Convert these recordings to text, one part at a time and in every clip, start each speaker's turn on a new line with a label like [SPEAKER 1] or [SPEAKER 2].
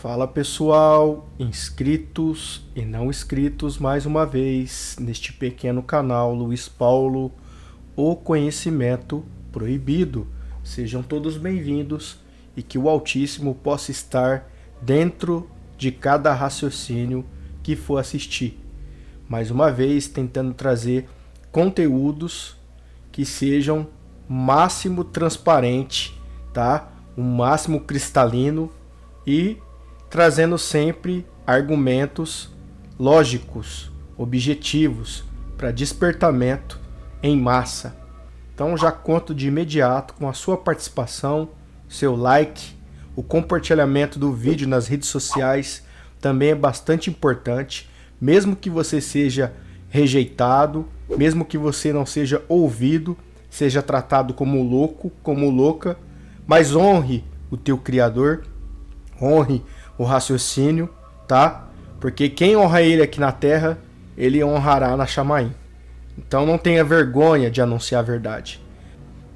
[SPEAKER 1] Fala pessoal, inscritos e não inscritos mais uma vez neste pequeno canal Luiz Paulo, o conhecimento proibido. Sejam todos bem-vindos e que o Altíssimo possa estar dentro de cada raciocínio que for assistir. Mais uma vez tentando trazer conteúdos que sejam máximo transparente, tá? O máximo cristalino e trazendo sempre argumentos lógicos, objetivos, para despertamento em massa. Então já conto de imediato com a sua participação, seu like, o compartilhamento do vídeo nas redes sociais também é bastante importante, mesmo que você seja rejeitado, mesmo que você não seja ouvido, seja tratado como louco, como louca, mas honre o teu Criador, honre o raciocínio, tá? Porque quem honra ele aqui na terra, ele honrará na Chamaim. Então não tenha vergonha de anunciar a verdade.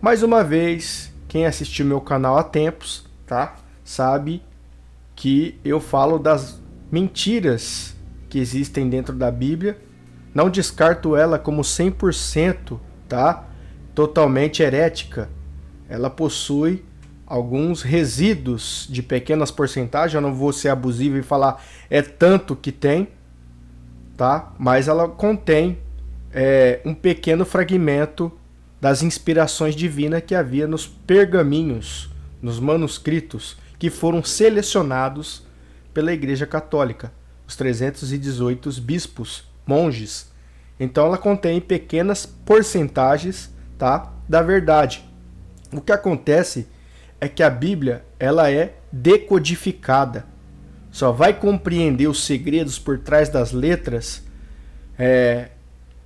[SPEAKER 1] Mais uma vez, quem assistiu meu canal há tempos, tá? Sabe que eu falo das mentiras que existem dentro da Bíblia. Não descarto ela como 100%, tá? Totalmente herética. Ela possui alguns resíduos de pequenas porcentagens, eu não vou ser abusivo e falar é tanto que tem, tá? Mas ela contém um pequeno fragmento das inspirações divinas que havia nos pergaminhos, nos manuscritos, que foram selecionados pela Igreja Católica, os 318 bispos, monges. Então ela contém pequenas porcentagens, tá, da verdade. O que acontece é que a Bíblia ela é decodificada. Só vai compreender os segredos por trás das letras,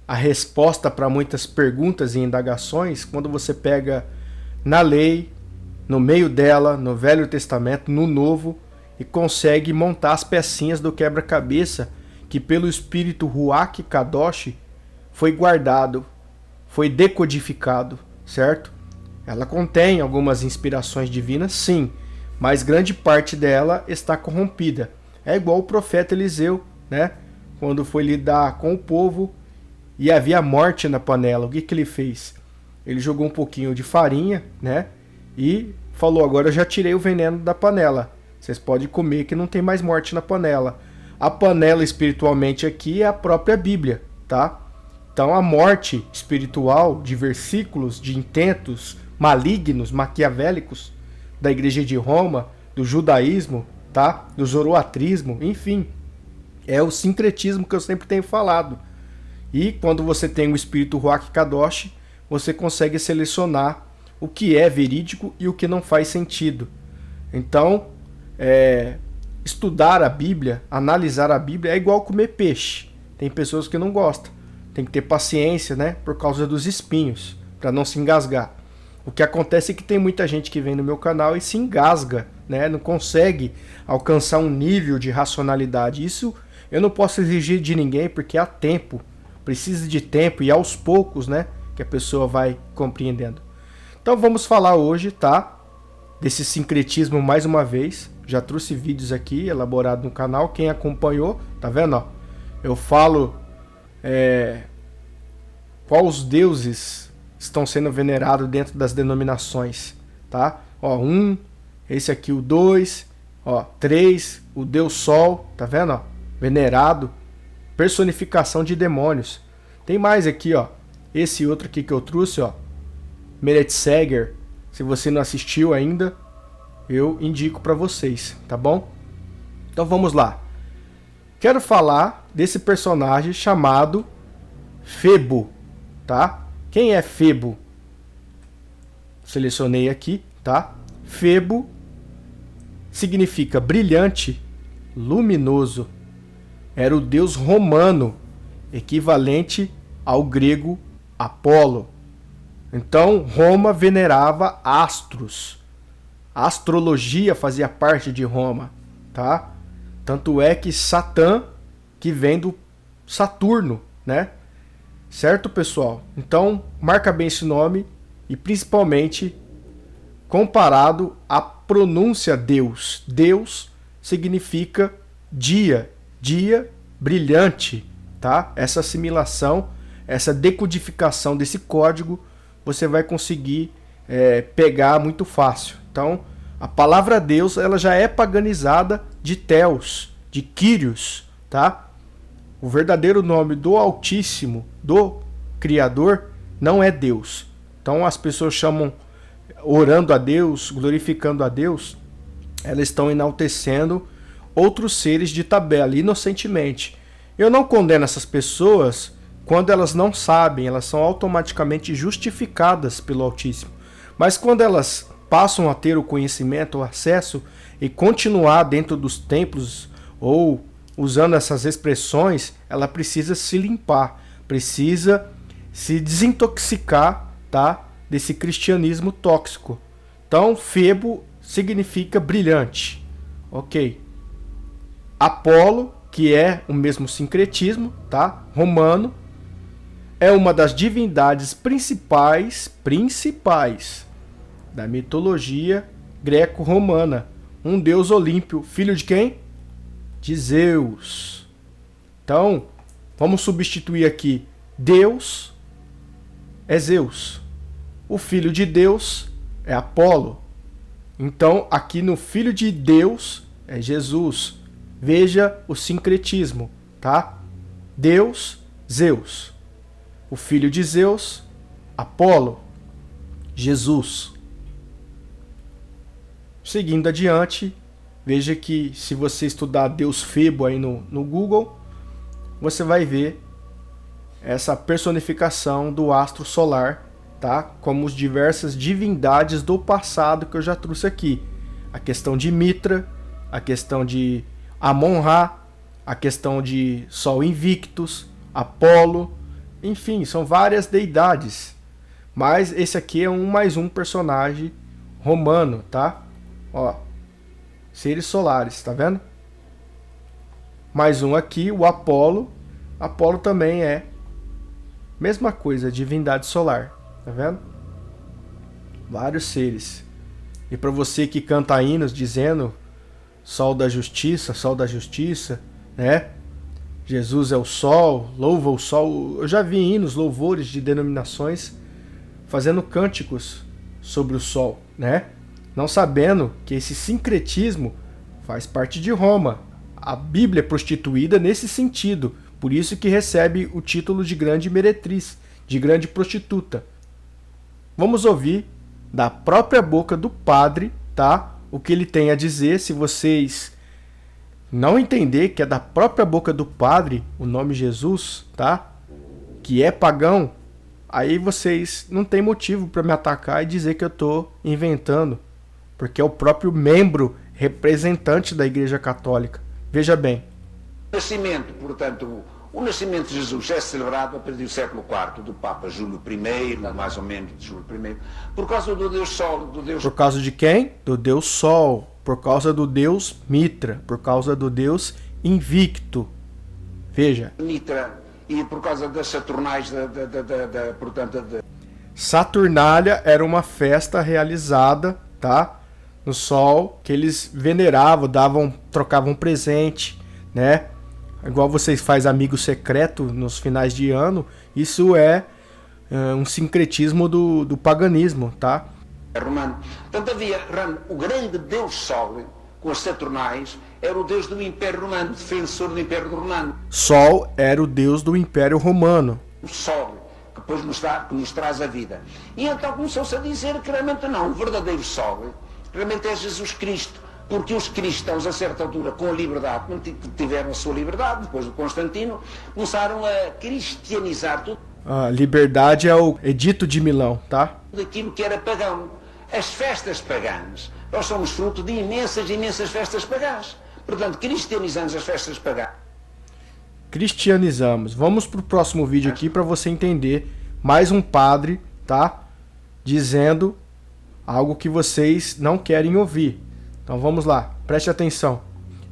[SPEAKER 1] a resposta para muitas perguntas e indagações, quando você pega na lei, no meio dela, no Velho Testamento, no Novo, e consegue montar as pecinhas do quebra-cabeça que pelo Espírito Ruach Kadosh foi guardado, foi decodificado, certo? Ela contém algumas inspirações divinas, sim, mas grande parte dela está corrompida. É igual o profeta Eliseu, né? Quando foi lidar com o povo e havia morte na panela, o que ele fez? Ele jogou um pouquinho de farinha, né? E falou, agora eu já tirei o veneno da panela. Vocês podem comer que não tem mais morte na panela. A panela espiritualmente aqui é a própria Bíblia, tá? Então a morte espiritual de versículos, de intentos malignos, maquiavélicos da Igreja de Roma, do judaísmo, tá? Do zoroatrismo, enfim, é o sincretismo que eu sempre tenho falado. E quando você tem o Espírito Ruach Kadosh, você consegue selecionar o que é verídico e o que não faz sentido. Então, estudar a Bíblia, analisar a Bíblia é igual comer peixe. Tem pessoas que não gostam. Tem que ter paciência, né? Por causa dos espinhos, para não se engasgar. O que acontece é que tem muita gente que vem no meu canal e se engasga, né? Não consegue alcançar um nível de racionalidade. Isso eu não posso exigir de ninguém porque há tempo. Precisa de tempo e aos poucos, né? Que a pessoa vai compreendendo. Então vamos falar hoje, tá? Desse sincretismo mais uma vez. Já trouxe vídeos aqui elaborados no canal. Quem acompanhou, tá vendo? Ó? Eu falo quais deuses estão sendo venerados dentro das denominações, tá? Ó, 1, esse aqui o 2, ó, 3, o Deus Sol, tá vendo? Ó? Venerado, personificação de demônios. Tem mais aqui, ó, esse outro aqui que eu trouxe, ó, Meretseger. Se você não assistiu ainda, eu indico para vocês, tá bom? Então vamos lá. Quero falar desse personagem chamado Febo, tá? Quem é Febo? Selecionei aqui, tá? Febo significa brilhante, luminoso. Era o deus romano, equivalente ao grego Apolo. Então, Roma venerava astros. A astrologia fazia parte de Roma, tá? Tanto é que Satã, que vem do Saturno, né? Certo, pessoal? Então, marca bem esse nome e principalmente comparado à pronúncia Deus. Deus significa dia, dia brilhante, tá? Essa assimilação, essa decodificação desse código, você vai conseguir pegar muito fácil. Então, a palavra Deus, ela já é paganizada de Theos, de Kyrios, tá? O verdadeiro nome do Altíssimo, do Criador, não é Deus. Então, as pessoas chamam, orando a Deus, glorificando a Deus, elas estão enaltecendo outros seres de tabela, inocentemente. Eu não condeno essas pessoas quando elas não sabem, elas são automaticamente justificadas pelo Altíssimo. Mas quando elas passam a ter o conhecimento, o acesso e continuar dentro dos templos ou usando essas expressões, ela precisa se limpar, precisa se desintoxicar, tá, desse cristianismo tóxico. Então, Febo significa brilhante, ok? Apolo, que é o mesmo sincretismo, tá, romano, é uma das divindades principais da mitologia greco-romana. Um deus olímpio, filho de quem? De Zeus. Então, vamos substituir aqui. Deus é Zeus. O filho de Deus é Apolo. Então, aqui no filho de Deus é Jesus. Veja o sincretismo, tá? Deus, Zeus. O filho de Zeus, Apolo, Jesus. Seguindo adiante, veja que se você estudar Deus Febo aí no Google, você vai ver essa personificação do astro solar, tá? Como as diversas divindades do passado que eu já trouxe aqui. A questão de Mitra, a questão de Amon-Ra, a questão de Sol Invictus, Apolo, enfim, são várias deidades. Mas esse aqui é mais um personagem romano, tá? Ó, seres solares, tá vendo? Mais um aqui, o Apolo. Apolo também é mesma coisa, divindade solar, tá vendo? Vários seres. E para você que canta hinos dizendo sol da justiça, né? Jesus é o sol, louva o sol. Eu já vi hinos, louvores de denominações fazendo cânticos sobre o sol, né? Não sabendo que esse sincretismo faz parte de Roma. A Bíblia é prostituída nesse sentido, por isso que recebe o título de grande meretriz, de grande prostituta. Vamos ouvir da própria boca do padre, tá? O que ele tem a dizer. Se vocês não entender que é da própria boca do padre o nome Jesus, tá? Que é pagão, aí vocês não tem motivo para me atacar e dizer que eu tô inventando, porque é o próprio membro representante da Igreja Católica. Veja bem.
[SPEAKER 2] O nascimento, portanto, o nascimento de Jesus é celebrado a partir do século IV, do Papa Júlio I, mais ou menos de Júlio I, por causa do Deus Sol, do Deus...
[SPEAKER 1] Por causa de quem? Do Deus Sol. Por causa do Deus Mitra. Por causa do Deus Invicto. Veja.
[SPEAKER 2] Mitra, e por causa das Saturnais, portanto...
[SPEAKER 1] Saturnália era uma festa realizada, tá? No Sol, que eles veneravam, trocavam presente, né? Igual vocês fazem amigo secreto nos finais de ano, isso é um sincretismo do paganismo, tá?
[SPEAKER 2] Romano. Portanto, havia o grande Deus Sol, com as Saturnais, era o Deus do Império Romano, defensor do Império Romano.
[SPEAKER 1] Sol era o Deus do Império Romano.
[SPEAKER 2] O Sol, que depois nos traz a vida. E então começou-se a dizer que realmente não, o verdadeiro Sol realmente é Jesus Cristo. Porque os cristãos, a certa altura, com a liberdade, não tiveram a sua liberdade, depois do Constantino, começaram a cristianizar tudo.
[SPEAKER 1] A liberdade é o Edito de Milão, tá?
[SPEAKER 2] Daquilo que era pagão. As festas pagãs. Nós somos fruto de imensas festas pagãs. Portanto, cristianizamos as festas pagãs.
[SPEAKER 1] Cristianizamos. Vamos pro próximo vídeo aqui para você entender mais um padre, tá? Dizendo algo que vocês não querem ouvir. Então vamos lá, preste atenção.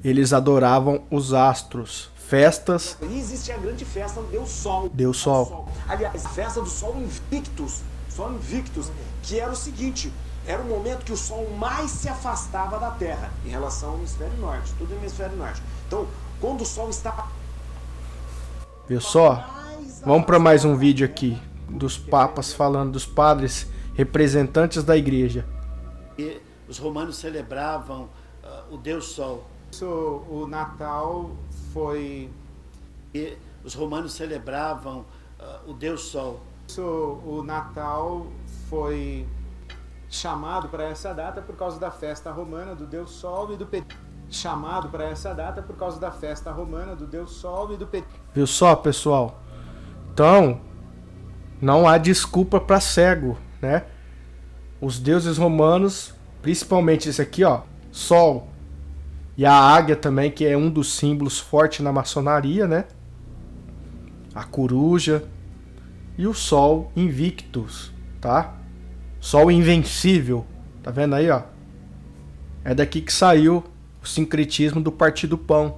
[SPEAKER 1] Eles adoravam os astros, festas.
[SPEAKER 3] E existe a grande festa do Deus Sol.
[SPEAKER 1] Deus Sol.
[SPEAKER 3] Aliás, a festa do Sol Invictus, que era o seguinte: era o momento que o Sol mais se afastava da Terra em relação ao hemisfério norte, tudo no hemisfério norte. Então, quando o Sol está...
[SPEAKER 1] Viu só? Vamos para mais um vídeo aqui dos papas falando dos padres representantes da igreja.
[SPEAKER 4] E os romanos celebravam o Deus Sol.
[SPEAKER 5] O Natal foi...
[SPEAKER 4] E os romanos celebravam o Deus Sol.
[SPEAKER 5] O Natal foi chamado para essa data por causa da festa romana do Deus Sol e do chamado para essa data por causa da festa romana do Deus Sol e do
[SPEAKER 1] Viu só, pessoal? Então, não há desculpa para cego, né? Os deuses romanos, principalmente esse aqui, ó, Sol, e a águia também, que é um dos símbolos fortes na maçonaria, né? A coruja e o Sol Invictus, tá? Sol invencível, tá vendo aí, ó? É daqui que saiu o sincretismo do Partido Pão,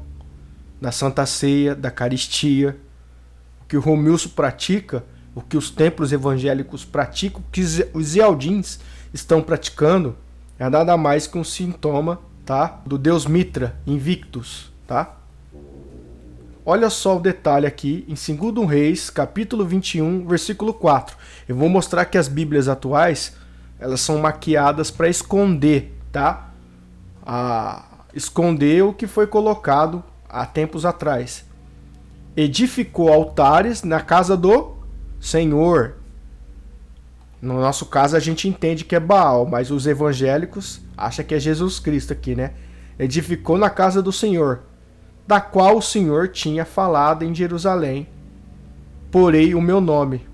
[SPEAKER 1] da Santa Ceia, da Caristia. O que o Romilson pratica, o que os templos evangélicos praticam, o que os Ialdins estão praticando, é nada mais que um sintoma, tá? Do Deus Mitra, Invictus, tá? Olha só o detalhe aqui em 2 Reis, capítulo 21, versículo 4. Eu vou mostrar que as Bíblias atuais, elas são maquiadas para esconder, tá? Esconder o que foi colocado há tempos atrás. Edificou altares na casa do Senhor. No nosso caso a gente entende que é Baal, mas os evangélicos acham que é Jesus Cristo aqui, né? Edificou na casa do Senhor, da qual o Senhor tinha falado em Jerusalém, porei o meu nome.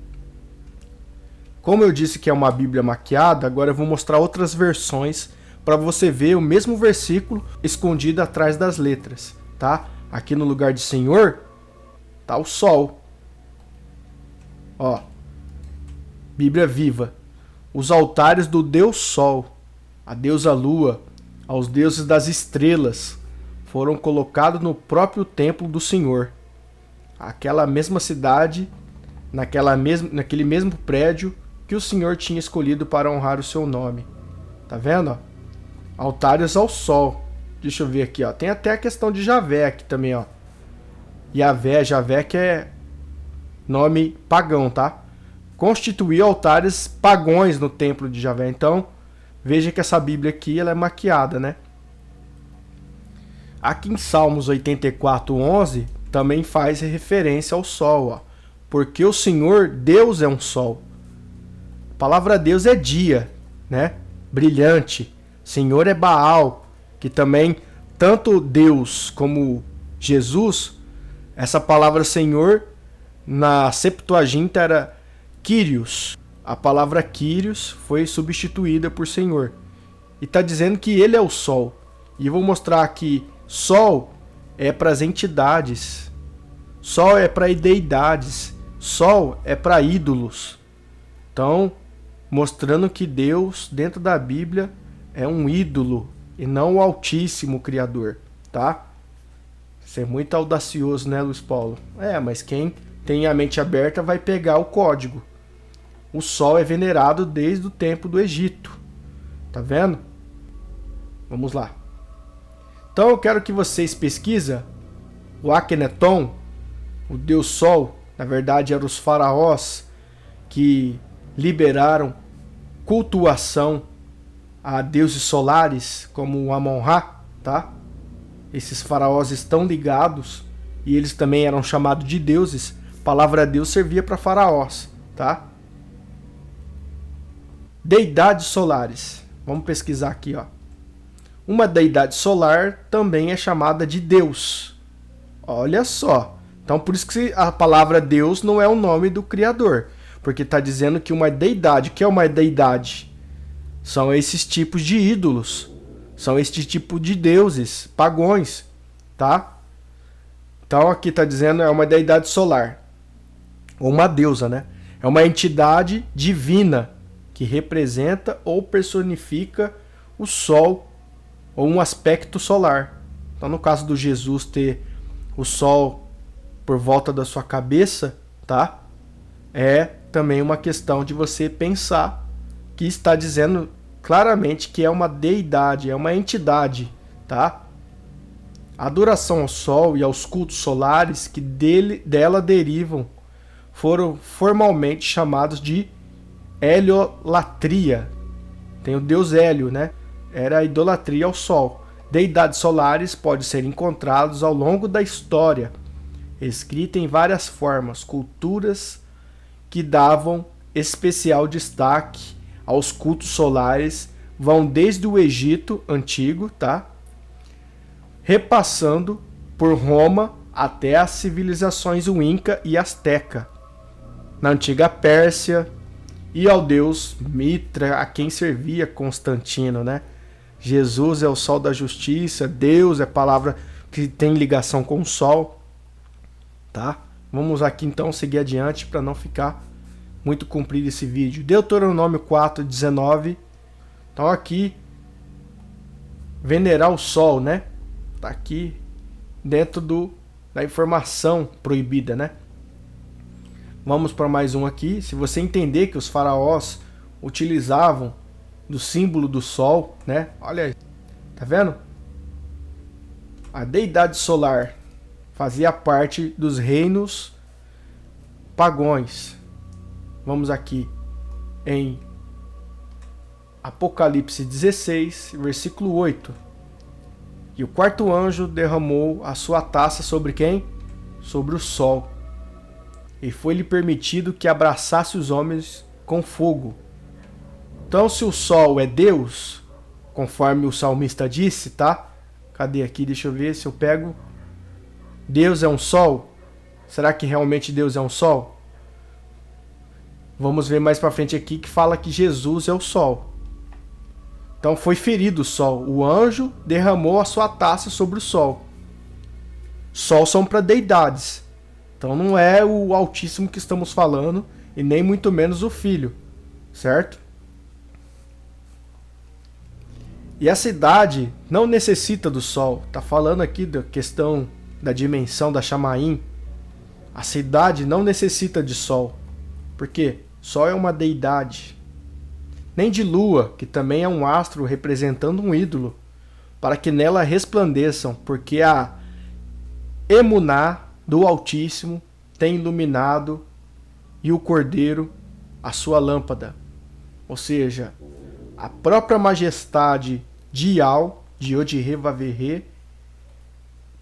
[SPEAKER 1] Como eu disse que é uma Bíblia maquiada, agora eu vou mostrar outras versões para você ver o mesmo versículo escondido atrás das letras, tá? Aqui no lugar de Senhor tá o Sol. Ó, Bíblia Viva. Os altares do Deus Sol, a deusa Lua, aos deuses das estrelas, foram colocados no próprio templo do Senhor. Aquela mesma cidade, naquele mesmo prédio que o Senhor tinha escolhido para honrar o seu nome. Tá vendo? Ó? Altares ao Sol. Deixa eu ver aqui, ó. Tem até a questão de Javé aqui também, ó. Javé que é nome pagão, tá? Constituiu altares pagões no templo de Javé. Então, veja que essa Bíblia aqui ela é maquiada, né? Aqui em Salmos 84:11 também faz referência ao Sol, ó. Porque o Senhor, Deus é um Sol. A palavra Deus é dia, né? Brilhante. Senhor é Baal, que também, tanto Deus como Jesus, essa palavra Senhor, na Septuaginta era Kyrios. A palavra Kyrios foi substituída por Senhor. E está dizendo que ele é o Sol. E eu vou mostrar aqui, Sol é para as entidades. Sol é para deidades. Sol é para ídolos. Então, mostrando que Deus, dentro da Bíblia, é um ídolo e não o Altíssimo Criador, tá? Isso é muito audacioso, né, Luiz Paulo? Mas quem tem a mente aberta vai pegar o código. O Sol é venerado desde o tempo do Egito. Tá vendo? Vamos lá. Então eu quero que vocês pesquisem o Akhenaton, o Deus Sol. Na verdade eram os faraós que liberaram cultuação a deuses solares, como o Amon-Ra, tá? Esses faraós estão ligados e eles também eram chamados de deuses. A palavra Deus servia para faraós, tá? Deidades solares. Vamos pesquisar aqui, ó. Uma deidade solar também é chamada de Deus. Olha só. Então por isso que a palavra Deus não é o nome do Criador, porque está dizendo que uma deidade, que é uma deidade? São esses tipos de ídolos, são este tipo de deuses pagões, tá? Então aqui está dizendo é uma deidade solar, ou uma deusa, né? É uma entidade divina que representa ou personifica o Sol ou um aspecto solar. Então no caso do Jesus ter o Sol por volta da sua cabeça, tá? É também uma questão de você pensar que está dizendo claramente que é uma deidade, é uma entidade, tá? A adoração ao Sol e aos cultos solares que dela derivam foram formalmente chamados de heliolatria. Tem o deus Hélio, né? Era a idolatria ao Sol. Deidades solares podem ser encontrados ao longo da história, escrita em várias formas, culturas que davam especial destaque aos cultos solares vão desde o Egito antigo, tá? Repassando por Roma até as civilizações Inca e Azteca, na antiga Pérsia, e ao deus Mitra, a quem servia Constantino, né? Jesus é o sol da justiça, Deus é palavra que tem ligação com o sol, tá? Vamos aqui então seguir adiante para não ficar muito comprido esse vídeo. Deuteronômio 4:19. Então aqui venerar o sol, né? Tá aqui dentro da informação proibida, né? Vamos para mais um aqui. Se você entender que os faraós utilizavam do símbolo do sol, né? Olha aí, tá vendo? A deidade solar fazia parte dos reinos pagões. Vamos aqui em Apocalipse 16, versículo 8. E o quarto anjo derramou a sua taça sobre quem? Sobre o sol. E foi-lhe permitido que abraçasse os homens com fogo. Então, se o sol é Deus, conforme o salmista disse, tá? Cadê aqui? Deixa eu ver se eu pego. Deus é um sol? Será que realmente Deus é um sol? Vamos ver mais pra frente aqui que fala que Jesus é o sol. Então foi ferido o sol. O anjo derramou a sua taça sobre o sol. Sol são para deidades. Então não é o Altíssimo que estamos falando e nem muito menos o Filho, certo? E a cidade não necessita do sol. Tá falando aqui da questão da dimensão da Chamaim. A cidade não necessita de sol. Por quê? Sol é uma deidade. Nem de lua, que também é um astro representando um ídolo, para que nela resplandeçam, porque a emuná do Altíssimo tem iluminado e o Cordeiro a sua lâmpada. Ou seja, a própria majestade de Yal, de Yod-Heh-Vav-Heh,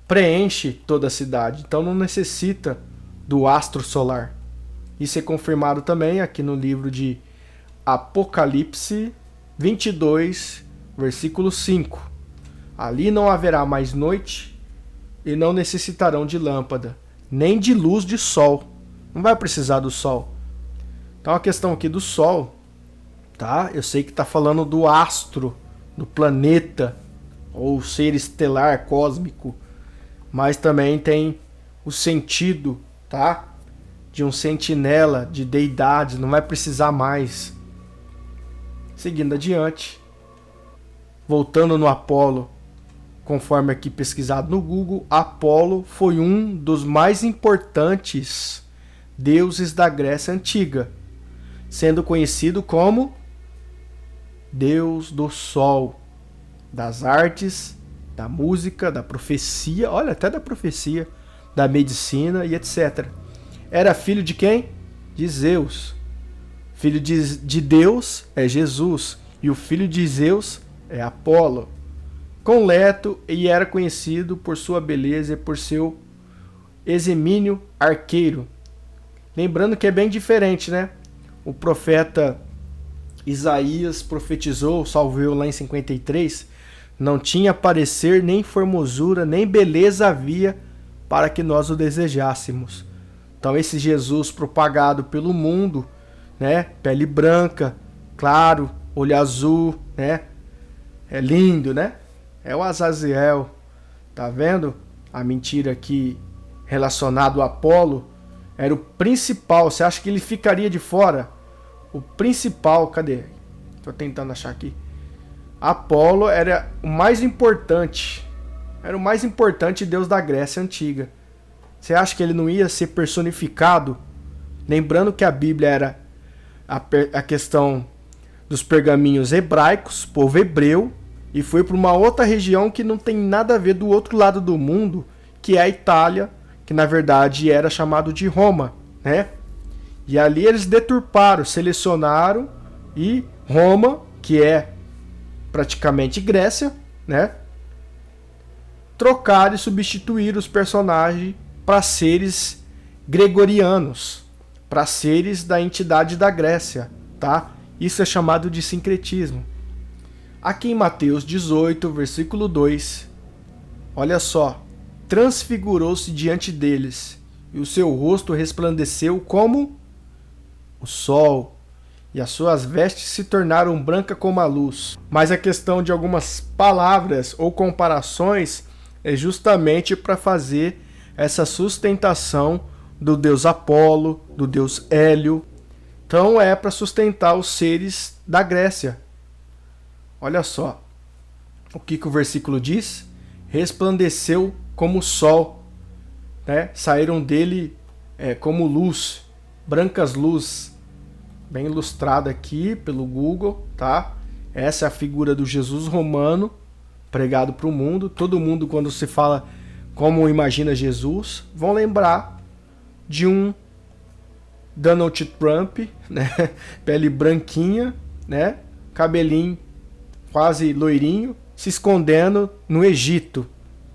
[SPEAKER 1] preenche toda a cidade. Então não necessita do astro solar. Isso é confirmado também aqui no livro de Apocalipse 22, versículo 5. Ali não haverá mais noite e não necessitarão de lâmpada, nem de luz de sol. Não vai precisar do sol. Então a questão aqui do sol, tá? Eu sei que está falando do astro, do planeta, ou ser estelar, cósmico, mas também tem o sentido, tá? De um sentinela, de deidade, não vai precisar mais. Seguindo adiante, voltando no Apolo, conforme aqui pesquisado no Google, Apolo foi um dos mais importantes deuses da Grécia Antiga, sendo conhecido como Deus do Sol, das artes, da música, da profecia, olha, até da profecia, da medicina e etc. Era filho de quem? De Zeus. Filho de Deus é Jesus, e o filho de Zeus é Apolo. Completo, e era conhecido por sua beleza e por seu eximínio arqueiro. Lembrando que é bem diferente, né? O profeta Isaías profetizou, salvo eu lá em 53, não tinha parecer, nem formosura, nem beleza havia para que nós o desejássemos. Então esse Jesus propagado pelo mundo, né? Pele branca, claro, olho azul, né? É lindo, né? É o Azaziel. Tá vendo? A mentira aqui relacionada ao Apolo era o principal. Você acha que ele ficaria de fora? O principal, cadê? Tô tentando achar aqui. Apolo era o mais importante. Era o mais importante deus da Grécia Antiga. Você acha que ele não ia ser personificado? Lembrando que a Bíblia era a questão dos pergaminhos hebraicos, povo hebreu, e foi para uma outra região que não tem nada a ver do outro lado do mundo, que é a Itália, que na verdade era chamado de Roma, né? E ali eles deturparam, selecionaram, e Roma, que é praticamente Grécia, né? Trocaram e substituíram os personagens para seres gregorianos, para seres da entidade da Grécia, tá? Isso é chamado de sincretismo. Aqui em Mateus 18, versículo 2, olha só: transfigurou-se diante deles, e o seu rosto resplandeceu como o sol, e as suas vestes se tornaram brancas como a luz. Mas a questão de algumas palavras ou comparações é justamente para fazer essa sustentação do deus Apolo, do deus Hélio. Então é para sustentar os seres da Grécia. Olha só o que o versículo diz: resplandeceu como o sol, né? Saíram dele como luz, brancas luz. Bem ilustrada aqui pelo Google, tá? Essa é a figura do Jesus romano pregado para o mundo. Todo mundo, quando se fala como imagina Jesus, vão lembrar de um Donald Trump, né? Pele branquinha, né? Cabelinho quase loirinho, se escondendo no Egito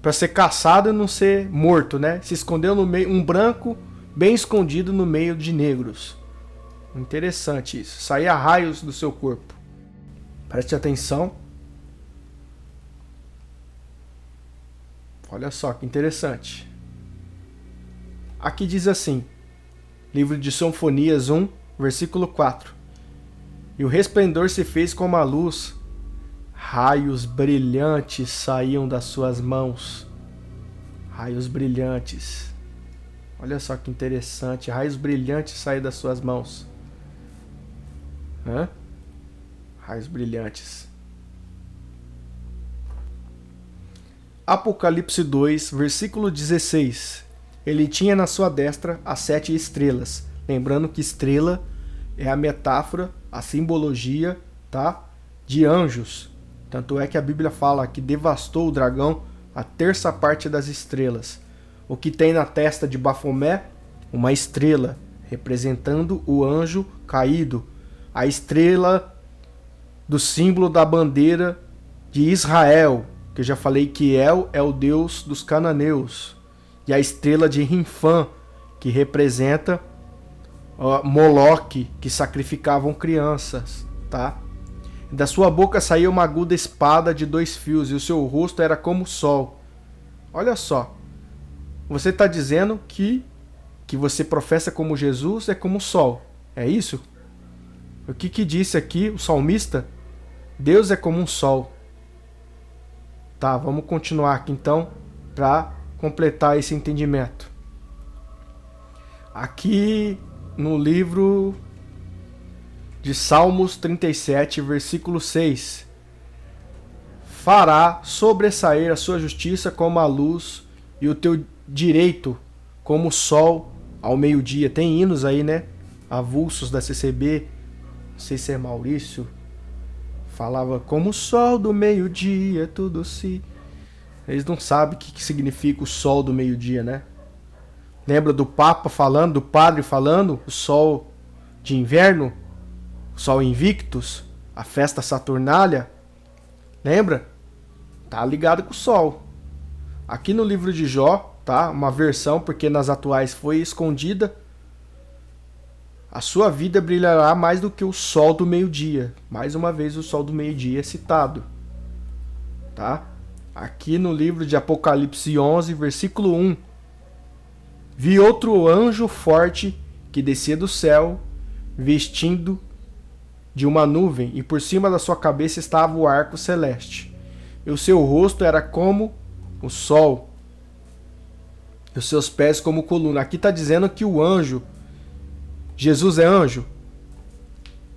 [SPEAKER 1] para ser caçado e não ser morto, né? Se escondeu no meio, um branco bem escondido no meio de negros. Interessante isso. Saía raios do seu corpo. Preste atenção. Olha só que interessante. Aqui diz assim, livro de Sinfonias 1, versículo 4. E o resplendor se fez como a luz, raios brilhantes saíam das suas mãos. Raios brilhantes. Olha só que interessante. Raios brilhantes saíam das suas mãos. Raios brilhantes. Apocalipse 2, versículo 16. Ele tinha na sua destra as 7 estrelas. Lembrando que estrela é a metáfora, a simbologia, tá? De anjos. Tanto é que a Bíblia fala que devastou o dragão a terça parte das estrelas. O que tem na testa de Bafomé? Uma estrela, representando o anjo caído. A estrela do símbolo da bandeira de Israel, que eu já falei que El é o deus dos cananeus. E a estrela de Rinfã, que representa Moloque, que sacrificavam crianças, tá? Da sua boca saía uma aguda espada de 2 fios, e o seu rosto era como o sol. Olha só, você está dizendo que você professa como Jesus é como o sol, é isso? O que disse aqui o salmista? Deus é como um sol. Tá, vamos continuar aqui então para completar esse entendimento. Aqui no livro de Salmos 37, versículo 6. Fará sobressair a sua justiça como a luz e o teu direito como o sol ao meio-dia. Tem hinos aí, né? Avulsos da CCB. Não sei se é Maurício. Falava como o sol do meio-dia, tudo se... Eles não sabem o que significa o sol do meio-dia, né? Lembra do Papa falando, do padre falando? O sol de inverno? O sol Invictus? A festa Saturnália? Lembra? Tá ligado com o sol. Aqui no livro de Jó, tá? Uma versão, porque nas atuais foi escondida. A sua vida brilhará mais do que o sol do meio-dia. Mais uma vez o sol do meio-dia é citado. Tá? Aqui no livro de Apocalipse 11, versículo 1. Vi outro anjo forte que descia do céu, vestindo de uma nuvem, e por cima da sua cabeça estava o arco celeste. E o seu rosto era como o sol, e os seus pés como coluna. Aqui está dizendo que o anjo, Jesus é anjo,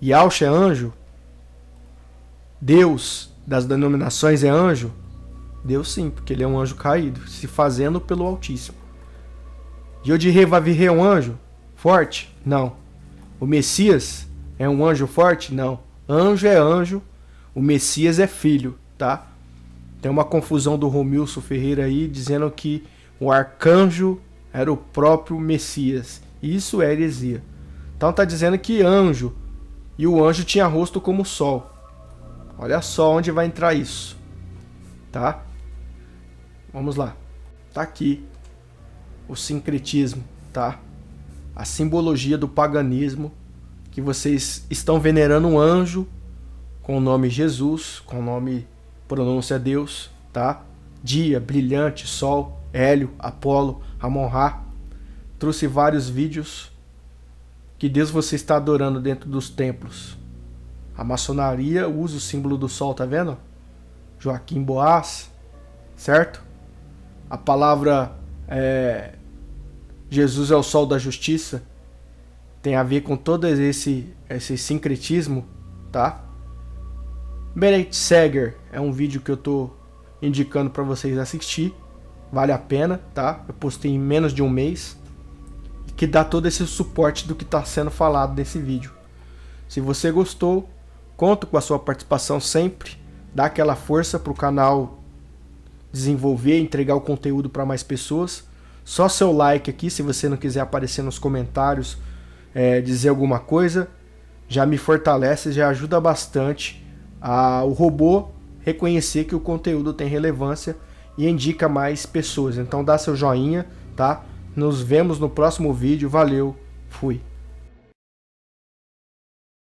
[SPEAKER 1] Yahshua é anjo, Deus das denominações é anjo. Deus sim, porque ele é um anjo caído, se fazendo pelo Altíssimo. Yod-Heh-Vav-Heh é um anjo forte? Não. O Messias é um anjo forte? Não. Anjo é anjo, o Messias é filho, tá? Tem uma confusão do Romilson Ferreira aí, dizendo que o arcanjo era o próprio Messias. Isso é heresia. Então tá dizendo que anjo, e o anjo tinha rosto como o sol. Olha só onde vai entrar isso, tá? Vamos lá. Tá aqui o sincretismo, tá? A simbologia do paganismo, que vocês estão venerando um anjo com o nome Jesus, com o nome pronúncia Deus, tá? Dia, brilhante, sol, Hélio, Apolo, Amon-Ra. Trouxe vários vídeos. Que Deus você está adorando dentro dos templos. A maçonaria usa o símbolo do sol, tá vendo? Joaquim Boaz, certo? A palavra Jesus é o sol da justiça tem a ver com todo esse sincretismo, tá? Benedict Seger é um vídeo que eu tô indicando para vocês assistir, vale a pena, tá? Eu postei em menos de um mês, que dá todo esse suporte do que está sendo falado nesse vídeo. Se você gostou, conto com a sua participação sempre, dá aquela força para o canal desenvolver, entregar o conteúdo para mais pessoas. Só seu like aqui, se você não quiser aparecer nos comentários, dizer alguma coisa, já me fortalece, já ajuda bastante o robô reconhecer que o conteúdo tem relevância e indica mais pessoas. Então dá seu joinha, tá? Nos vemos no próximo vídeo. Valeu, fui.